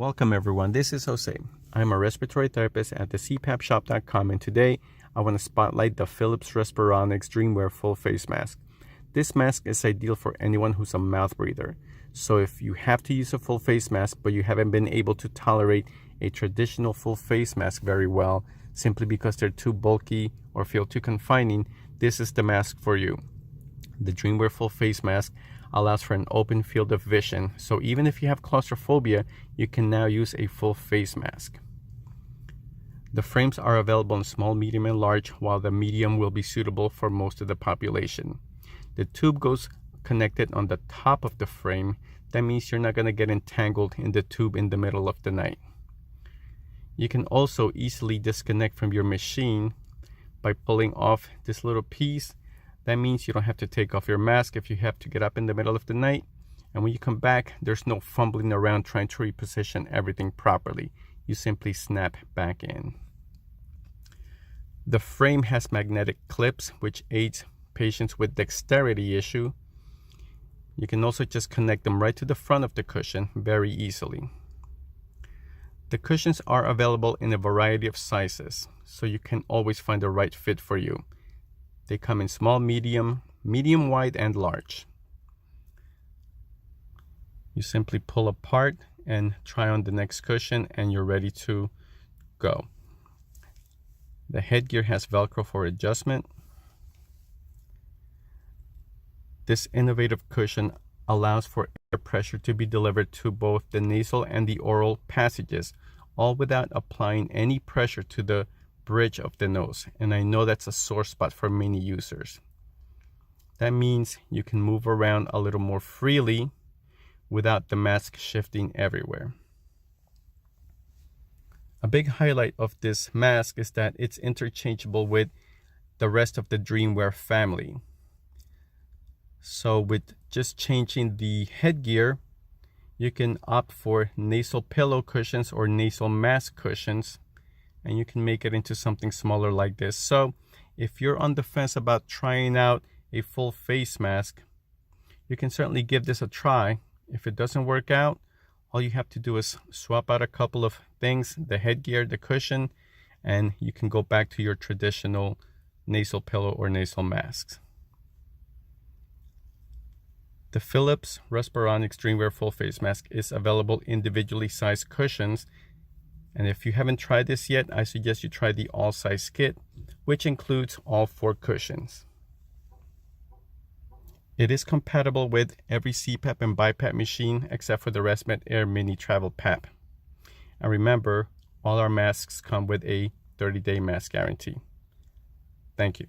Welcome everyone, this is Jose. I'm a respiratory therapist at the CPAPshop.com, and today I want to spotlight the Philips Respironics DreamWisp Full Face Mask. This mask is ideal for anyone who's a mouth breather. So if you have to use a full face mask but you haven't been able to tolerate a traditional full face mask very well simply because they're too bulky or feel too confining, this is the mask for you. The DreamWisp Full Face Mask allows for an open field of vision, so even if you have claustrophobia, you can now use a full face mask. The frames are available in small, medium, and large, while the medium will be suitable for most of the population. The tube goes connected on the top of the frame. That means you're not going to get entangled in the tube in the middle of the night. You can also easily disconnect from your machine by pulling off this little piece. That means you don't have to take off your mask if you have to get up in the middle of the night. And when you come back, there's no fumbling around trying to reposition everything properly. You simply snap back in. The frame has magnetic clips, which aids patients with dexterity issue. You can also just connect them right to the front of the cushion very easily. The cushions are available in a variety of sizes, so you can always find the right fit for you. They come in small, medium, medium wide, and large. You simply pull apart and try on the next cushion and you're ready to go. The headgear has Velcro for adjustment. This innovative cushion allows for air pressure to be delivered to both the nasal and the oral passages, all without applying any pressure to the bridge of the nose, and I know that's a sore spot for many users. That means you can move around a little more freely without the mask shifting everywhere. A big highlight of this mask is that it's interchangeable with the rest of the DreamWisp family. So with just changing the headgear, you can opt for nasal pillow cushions or nasal mask cushions, and you can make it into something smaller like this. So if you're on the fence about trying out a full face mask, you can certainly give this a try. If it doesn't work out, all you have to do is swap out a couple of things, the headgear, the cushion, and you can go back to your traditional nasal pillow or nasal masks. The Philips Respironics DreamWisp Full Face Mask is available individually sized cushions. And if you haven't tried this yet, I suggest you try the all-size kit, which includes all 4 cushions. It is compatible with every CPAP and BiPAP machine except for the ResMed Air Mini Travel PAP. And remember, all our masks come with a 30-day mask guarantee. Thank you.